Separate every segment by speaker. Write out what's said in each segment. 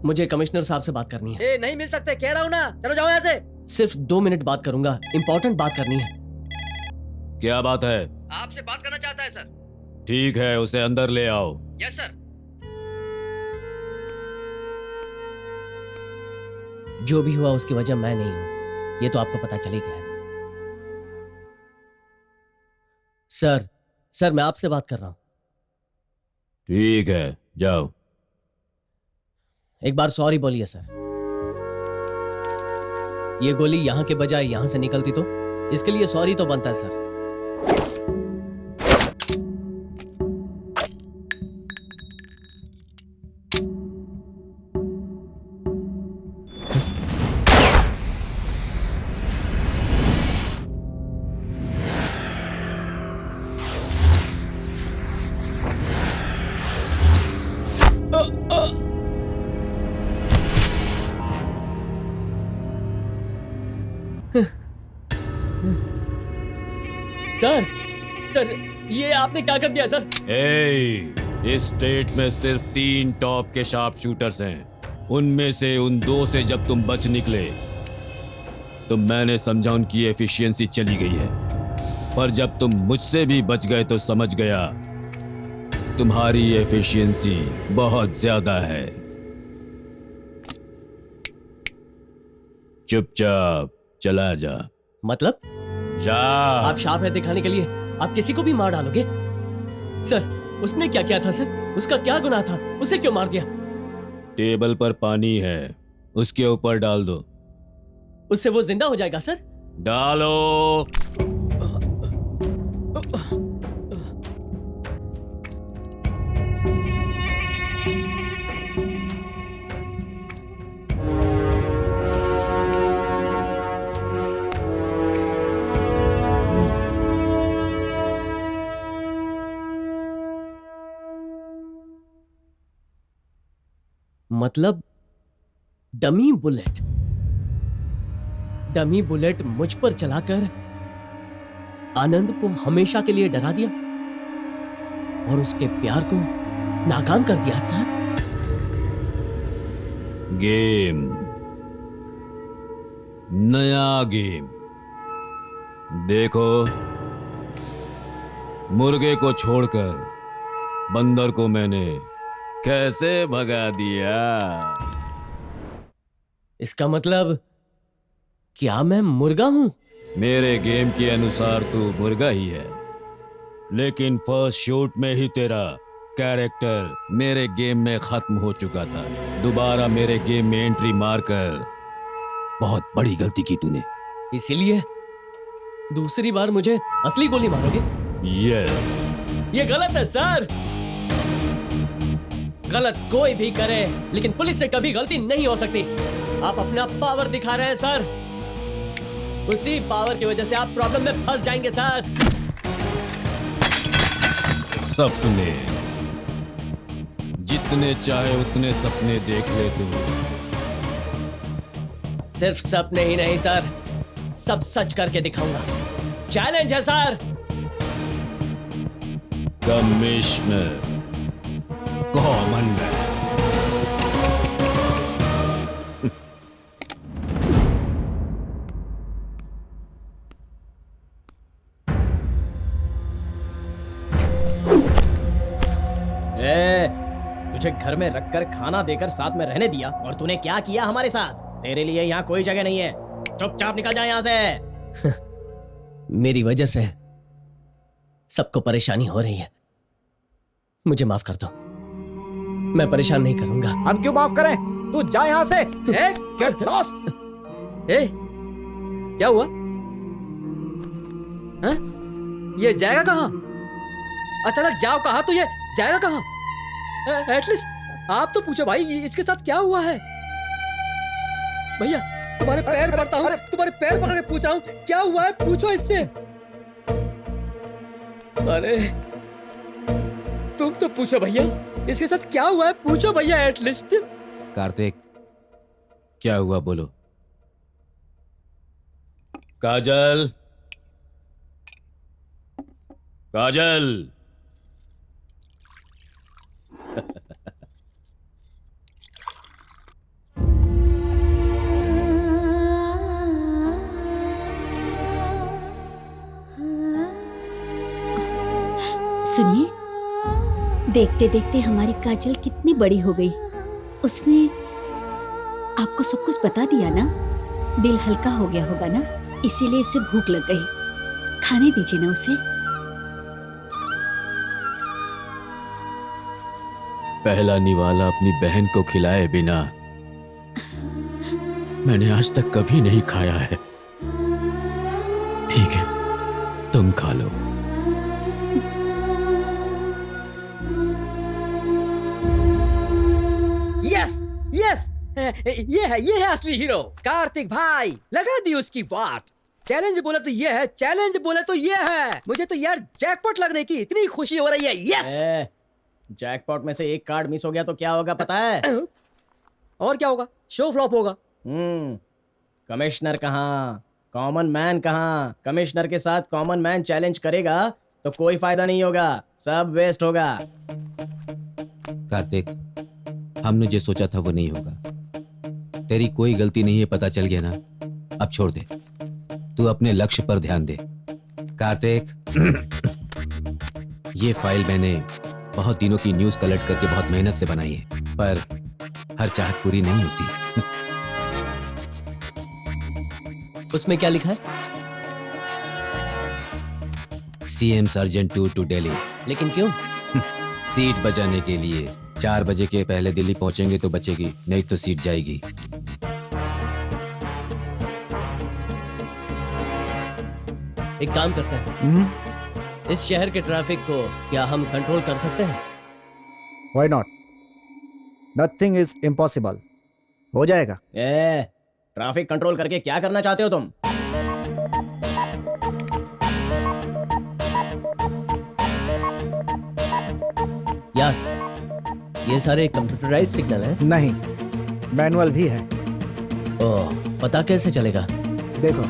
Speaker 1: मुझे कमिश्नर साहब से बात करनी है।
Speaker 2: ए, नहीं मिल सकते, कह रहा हूँ ना, चलो जाओ यहाँ से।
Speaker 1: सिर्फ 2 मिनट बात करूंगा, इंपॉर्टेंट बात करनी है।
Speaker 3: क्या बात है?
Speaker 2: आपसे बात करना चाहता है सर।
Speaker 3: ठीक है, उसे अंदर ले आओ।
Speaker 2: Yes sir.
Speaker 1: जो भी हुआ उसकी वजह मैं नहीं हूं, ये तो आपको पता चल ही गया है ना। सर मैं आपसे बात कर रहा हूं।
Speaker 3: ठीक है, जाओ।
Speaker 1: एक बार सॉरी बोलिए सर। ये गोली यहां के बजाय यहां से निकलती तो इसके लिए सॉरी तो बनता है सर। सर ये आपने क्या कर दिया सर?
Speaker 3: इस स्टेट में सिर्फ 3 टॉप के शार्प शूटर्स हैं। उनमें से उन 2 से जब तुम बच निकले तो मैंने समझा उनकी एफिशिएंसी चली गई है, पर जब तुम मुझसे भी बच गए तो समझ गया तुम्हारी एफिशिएंसी बहुत ज्यादा है। चुपचाप चला जा।
Speaker 1: मतलब
Speaker 3: जा।
Speaker 1: आप शार्प है दिखाने के लिए आप किसी को भी मार डालोगे? सर उसने क्या किया था सर? उसका क्या गुनाह था? उसे क्यों मार दिया?
Speaker 3: टेबल पर पानी है, उसके ऊपर डाल दो।
Speaker 1: उससे वो जिंदा हो जाएगा सर?
Speaker 3: डालो।
Speaker 1: मतलब डमी बुलेट मुझ पर चलाकर आनंद को हमेशा के लिए डरा दिया और उसके प्यार को नाकाम कर दिया सर।
Speaker 3: गेम, नया गेम। देखो, मुर्गे को छोड़कर बंदर को मैंने कैसे भगा दिया।
Speaker 1: इसका मतलब क्या मैं मुर्गा हूं?
Speaker 3: मेरे गेम के अनुसार तू मुर्गा ही है, लेकिन फर्स्ट शूट में ही तेरा कैरेक्टर मेरे गेम में खत्म हो चुका था। दोबारा मेरे गेम में एंट्री मारकर बहुत बड़ी गलती की तूने।
Speaker 1: इसीलिए दूसरी बार मुझे असली गोली मारोगे?
Speaker 3: यस।
Speaker 1: ये गलत है सर। गलत कोई भी करे, लेकिन पुलिस से कभी गलती नहीं हो सकती। आप अपना पावर दिखा रहे हैं सर। उसी पावर की वजह से आप प्रॉब्लम में फंस जाएंगे सर।
Speaker 3: सपने, जितने चाहे उतने सपने देख ले तू।
Speaker 1: सिर्फ सपने ही नहीं सर, सब सच करके दिखाऊंगा। चैलेंज है सर।
Speaker 3: Commissioner common man.
Speaker 2: तुझे घर में रखकर खाना देकर साथ में रहने दिया और तूने क्या किया हमारे साथ? तेरे लिए यहाँ कोई जगह नहीं है, चुपचाप निकल जा यहाँ से।
Speaker 1: मेरी वजह से सबको परेशानी हो रही है, मुझे माफ कर दो। मैं परेशान नहीं करूंगा।
Speaker 4: हम क्यों माफ करें? तू जा यहाँ से।
Speaker 2: Get lost! क्या हुआ? हाँ? ये जाएगा कहाँ? अचानक जाओ कहाँ तो ये जाएगा कहाँ? एटलीस्ट आप तो पूछो भाई, इसके साथ क्या हुआ है? भैया तुम्हारे पैर पड़ता हूँ, तुम्हारे पैर पकड़ के पूछ रहा हूँ क्या हुआ है, पूछो इससे। अरे तुम तो पूछो भैया, इसके साथ क्या हुआ है, पूछो भैया एटलीस्ट।
Speaker 3: कार्तिक, क्या हुआ बोलो। काजल, काजल।
Speaker 5: देखते देखते हमारी काजल कितनी बड़ी हो गई। उसने आपको सब कुछ बता दिया ना, दिल हल्का हो गया होगा ना, इसीलिए इसे भूख लग गई। खाने दीजिए ना उसे।
Speaker 3: पहला निवाला अपनी बहन को खिलाए बिना मैंने आज तक कभी नहीं खाया है। ठीक है, तुम खा लो।
Speaker 2: यस यस, ये है असली हीरो कार्तिक भाई। लगा दी उसकी वाट। चैलेंज बोले तो ये है, चैलेंज बोले तो ये है। मुझे तो यार जैकपॉट लगने की इतनी खुशी हो रही है। यस।
Speaker 1: जैकपॉट में से एक कार्ड मिस हो गया तो क्या होगा पता है?
Speaker 2: और क्या होगा? शो फ्लॉप होगा।
Speaker 1: कमिश्नर कहाँ, कॉमन मैन कहाँ? कमिश्नर के साथ कॉमन मैन चैलेंज करेगा तो कोई फायदा नहीं होगा, सब वेस्ट होगा।
Speaker 6: कार्तिक, हमने जो सोचा था वो नहीं होगा। तेरी कोई गलती नहीं है, पता चल गया ना। अब छोड़ दे, तू अपने लक्ष्य पर ध्यान दे। कार्तिक, ये फाइल मैंने बहुत दिनों की न्यूज़ कलेक्ट करके बहुत मेहनत से बनाई है, पर हर चाहत पूरी नहीं होती।
Speaker 1: उसमें क्या लिखा है?
Speaker 6: CM sergeant to Delhi.
Speaker 1: लेकिन क्यों?
Speaker 6: सीट बचाने के लिए। 4 बजे के पहले दिल्ली पहुंचेंगे तो बचेगी, नहीं तो सीट जाएगी।
Speaker 1: एक काम करते हैं, इस शहर के ट्रैफिक को क्या हम कंट्रोल कर सकते हैं?
Speaker 4: Why not? Nothing is impossible. हो जाएगा।
Speaker 1: ट्रैफिक कंट्रोल करके क्या करना चाहते हो तुम? यार, ये सारे कंप्यूटराइज सिग्नल हैं?
Speaker 4: नहीं, मैनुअल भी है।
Speaker 1: ओह, पता कैसे चलेगा?
Speaker 4: देखो,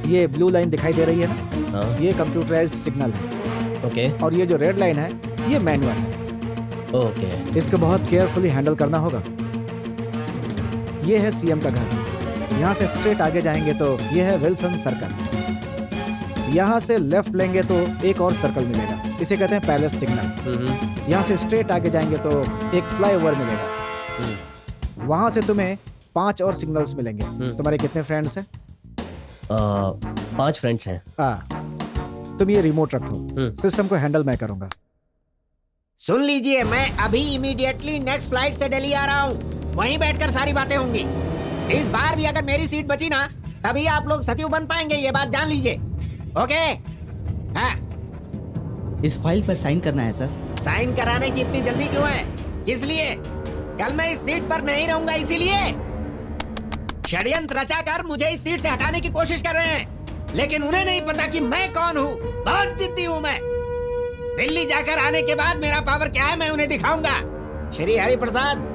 Speaker 4: ये ब्लू लाइन दिखाई दे रही है ना,
Speaker 1: हाँ,
Speaker 4: ये कंप्यूटराइज्ड सिग्नल है।
Speaker 1: ओके
Speaker 4: और ये जो रेड लाइन है, ये मैनुअल है।
Speaker 1: ओके।
Speaker 4: इसको बहुत केयरफुली हैंडल करना होगा। ये है सीएम का घर। यहाँ से स्ट्रेट आगे जाएंगे तो ये है विल्सन सर्कल। यहाँ से लेफ्ट लेंगे तो एक और सर्कल मिलेगा, इसे कहते हैं पैलेस सिग्नल। यहाँ से स्ट्रेट आगे जाएंगे तो एक फ्लाईओवर मिलेगा। वहां से तुम्हें 5 और सिग्नल्स मिलेंगे। तुम्हारे कितने फ्रेंड्स हैं?
Speaker 1: 5 फ्रेंड्स हैं।
Speaker 4: तुम ये रिमोट रखो, सिस्टम को हैंडल मैं करूंगा।
Speaker 7: सुन लीजिए, मैं अभी इमीडिएटली नेक्स्ट फ्लाइट से दिल्ली आ रहा हूँ। वहीं बैठकर सारी बातें होंगी। इस बार भी अगर मेरी सीट बची ना, तभी आप लोग सचिव बन पाएंगे, ये बात जान लीजिए। ओके? हाँ।
Speaker 8: इस फाइल पर साइन करना है सर।
Speaker 7: साइन कराने की इतनी जल्दी क्यों है? किस लिए? कल मैं इस सीट पर नहीं रहूंगा, इसीलिए। षड्यंत्र रचाकर मुझे इस सीट से हटाने की कोशिश कर रहे हैं, लेकिन उन्हें नहीं पता कि मैं कौन हूँ। बहुत जिद्दी हूँ मैं। दिल्ली जाकर आने के बाद मेरा पावर क्या है मैं उन्हें दिखाऊंगा। Shri Hari Prasad.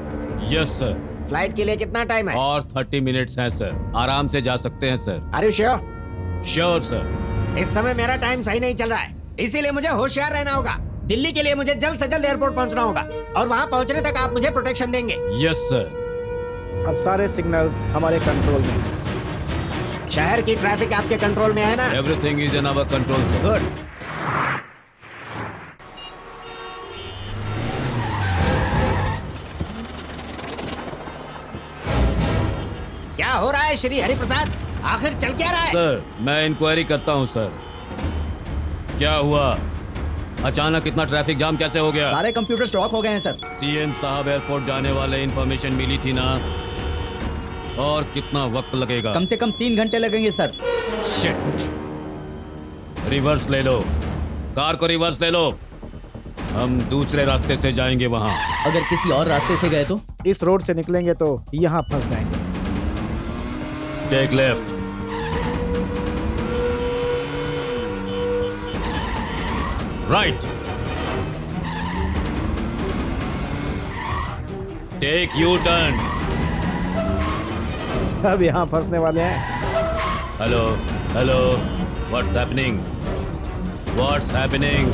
Speaker 3: Yes sir.
Speaker 7: Flight के लिए कितना टाइम है?
Speaker 3: और 30 मिनट्स हैं सर, आराम से जा सकते हैं sir.
Speaker 7: Are you sure?
Speaker 3: Sure sir.
Speaker 7: इस समय मेरा टाइम सही नहीं चल रहा है, इसीलिए मुझे होशियार रहना होगा। दिल्ली के लिए मुझे जल्द से जल्द एयरपोर्ट पहुंचना होगा, और वहां पहुंचने तक आप मुझे प्रोटेक्शन देंगे।
Speaker 3: Yes sir.
Speaker 4: अब सारे सिग्नल्स हमारे कंट्रोल में हैं।
Speaker 7: शहर की ट्रैफिक आपके कंट्रोल में है ना?
Speaker 3: Everything is in our control sir.
Speaker 7: Good. क्या हो रहा है श्री हरिप्रसाद? आखिर चल क्या रहा है?
Speaker 3: सर, मैं इंक्वायरी करता हूं सर। क्या हुआ? अचानक इतना ट्रैफिक जाम कैसे हो गया?
Speaker 8: सारे कंप्यूटर लॉक हो गए हैं सर।
Speaker 3: सीएम साहब एयरपोर्ट जाने वाले इंफॉर्मेशन मिली थी ना? और कितना वक्त लगेगा?
Speaker 8: कम से कम 3 घंटे लगेंगे सर।
Speaker 3: शिट। रिवर्स ले लो, कार को रिवर्स ले लो। हम दूसरे रास्ते से जाएंगे वहां।
Speaker 1: अगर किसी और रास्ते से गए तो?
Speaker 4: इस रोड से निकलेंगे तो यहाँ फंस जाएंगे।
Speaker 3: Take left. Right. Take U turn.
Speaker 4: अब यहाँ फंसने वाले हैं।
Speaker 3: Hello hello, what's happening? What's happening?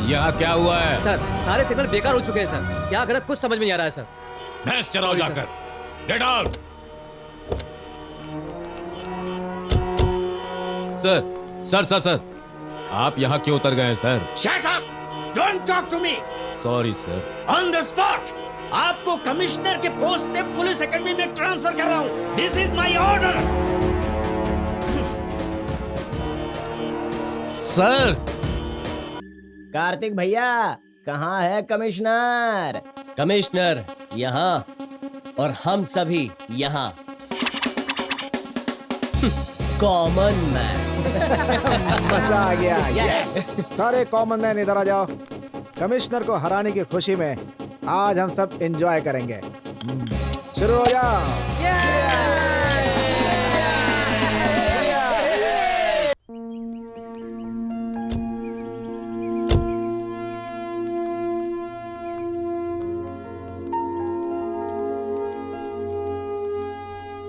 Speaker 3: यहाँ क्या हुआ है?
Speaker 2: सर, सारे सिग्नल बेकार हो चुके हैं सर। क्या करें कुछ समझ में नहीं आ रहा है सर।
Speaker 3: भैंस चराओ जाकर। Get out. Sir sir sir sir, आप यहाँ क्यों उतर गए sir?
Speaker 7: Shut up! Don't talk to me!
Speaker 3: Sorry sir.
Speaker 7: On the spot आपको कमिश्नर के पोस्ट से पुलिस एकेडमी में ट्रांसफर कर रहा हूँ। This is my order.
Speaker 3: Sir
Speaker 1: Kartik भैया, कहाँ है कमिश्नर? कमिश्नर यहाँ और हम सभी यहाँ। Common man.
Speaker 4: मजा आ गया। यस। सारे कॉमन मैन इधर आ जाओ। कमिश्नर को हराने की खुशी में आज हम सब एंजॉय करेंगे। शुरू हो जाओ।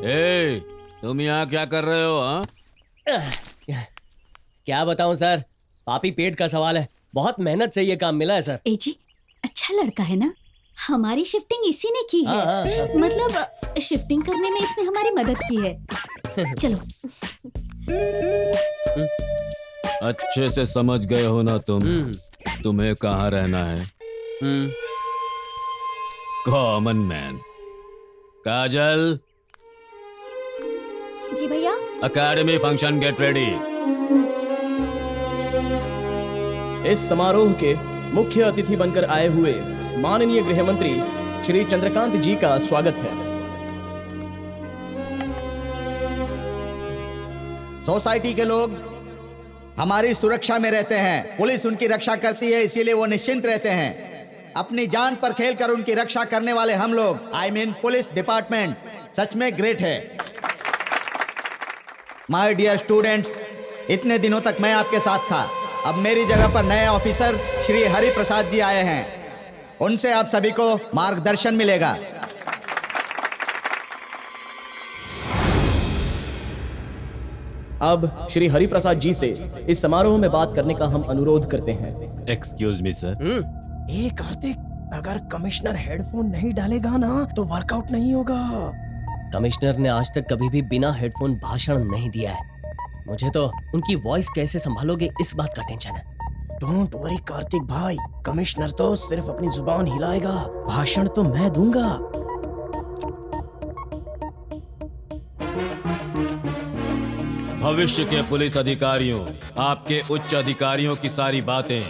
Speaker 3: ए, तुम यहाँ क्या कर रहे हो? हाँ,
Speaker 1: क्या बताऊं सर, पापी पेट का सवाल है। बहुत मेहनत से ये काम मिला है सर।
Speaker 5: ए जी, अच्छा लड़का है ना? हमारी शिफ्टिंग इसी ने की है।
Speaker 1: हाँ।
Speaker 5: मतलब शिफ्टिंग करने में इसने हमारी मदद की है। चलो।
Speaker 3: अच्छे से समझ गए हो ना तुम? तुम्हें कहाँ रहना है? Common man. काजल,
Speaker 5: जी भैया।
Speaker 3: Academy function get ready.
Speaker 9: इस समारोह के मुख्य अतिथि बनकर आए हुए माननीय गृह मंत्री श्री चंद्रकांत जी का स्वागत है।
Speaker 8: सोसाइटी के लोग हमारी सुरक्षा में रहते हैं, पुलिस उनकी रक्षा करती है, इसीलिए वो निश्चिंत रहते हैं। अपनी जान पर खेलकर उनकी रक्षा करने वाले हम लोग, आई मीन पुलिस डिपार्टमेंट, सच में ग्रेट है। माय डियर स्टूडेंट्स, इतने दिनों तक मैं आपके साथ था। अब मेरी जगह पर नए ऑफिसर श्री हरि प्रसाद जी आए हैं, उनसे आप सभी को मार्गदर्शन मिलेगा।
Speaker 9: अब श्री हरि प्रसाद जी से इस समारोह में बात करने का हम अनुरोध करते हैं।
Speaker 3: Excuse me sir.
Speaker 10: ए कार्तिक, अगर कमिश्नर हेडफोन नहीं डालेगा ना तो वर्कआउट नहीं होगा।
Speaker 1: कमिश्नर ने आज तक कभी भी बिना हेडफोन भाषण नहीं दिया है। मुझे तो उनकी वॉइस कैसे संभालोगे इस बात का टेंशन है।
Speaker 10: डोंट वरी कार्तिक भाई, कमिश्नर तो सिर्फ अपनी जुबान हिलाएगा, भाषण तो मैं दूंगा।
Speaker 3: भविष्य के पुलिस अधिकारियों, आपके उच्च अधिकारियों की सारी बातें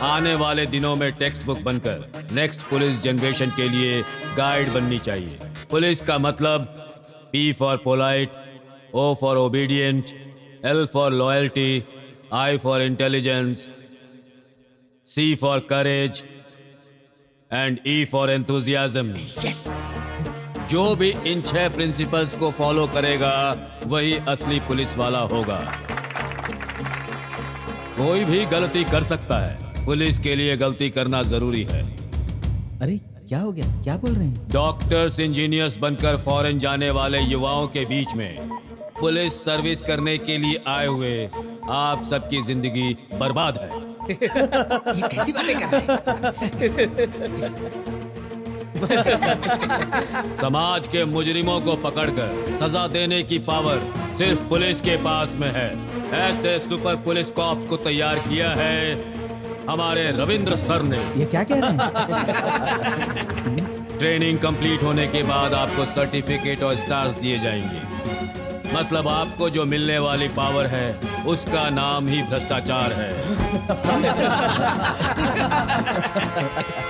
Speaker 3: आने वाले दिनों में टेक्स्ट बुक बनकर नेक्स्ट पुलिस जनरेशन के लिए गाइड बननी चाहिए। पुलिस का मतलब P for polite, O for obedient, L for loyalty, I for intelligence, C for courage and E for enthusiasm. जो भी इन 6 प्रिंसिपल्स को फॉलो करेगा वही असली पुलिस वाला होगा। कोई भी गलती कर सकता है, पुलिस के लिए गलती करना जरूरी है।
Speaker 8: अरे क्या हो गया, क्या बोल रहे हैं?
Speaker 3: डॉक्टर्स, इंजीनियर्स बनकर फॉरेन जाने वाले युवाओं के बीच में पुलिस सर्विस करने के लिए आए हुए आप सबकी जिंदगी बर्बाद है।
Speaker 7: ये कैसी बातें कर रहे हैं?
Speaker 3: समाज के मुजरिमों को पकड़कर सजा देने की पावर सिर्फ पुलिस के पास में है। ऐसे सुपर पुलिस कॉप्स को तैयार किया है हमारे रविंद्र सर ने।
Speaker 8: ये क्या कह रहे हैं?
Speaker 3: ट्रेनिंग कंप्लीट होने के बाद आपको सर्टिफिकेट और स्टार्स दिए जाएंगे। मतलब आपको जो मिलने वाली पावर है उसका नाम ही भ्रष्टाचार है।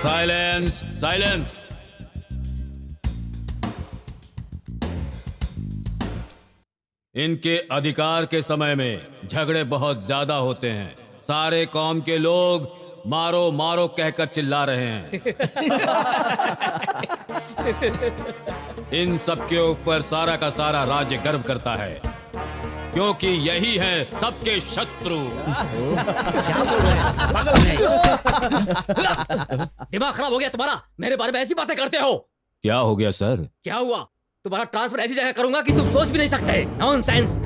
Speaker 3: Silence, silence. इनके अधिकार के समय में झगड़े बहुत ज्यादा होते हैं। सारे कौम के लोग मारो मारो कहकर चिल्ला रहे हैं। इन सब के ऊपर सारा का सारा राज्य गर्व करता है क्योंकि यही है सबके शत्रु।
Speaker 8: क्या बोल रहे हैं? पागल है।
Speaker 2: दिमाग खराब हो गया तुम्हारा? मेरे बारे में ऐसी बातें करते हो?
Speaker 3: क्या हो गया सर?
Speaker 2: क्या हुआ? तुम्हारा ट्रांसफर ऐसी जगह करूंगा कि तुम सोच भी नहीं सकते। नॉनसेंस।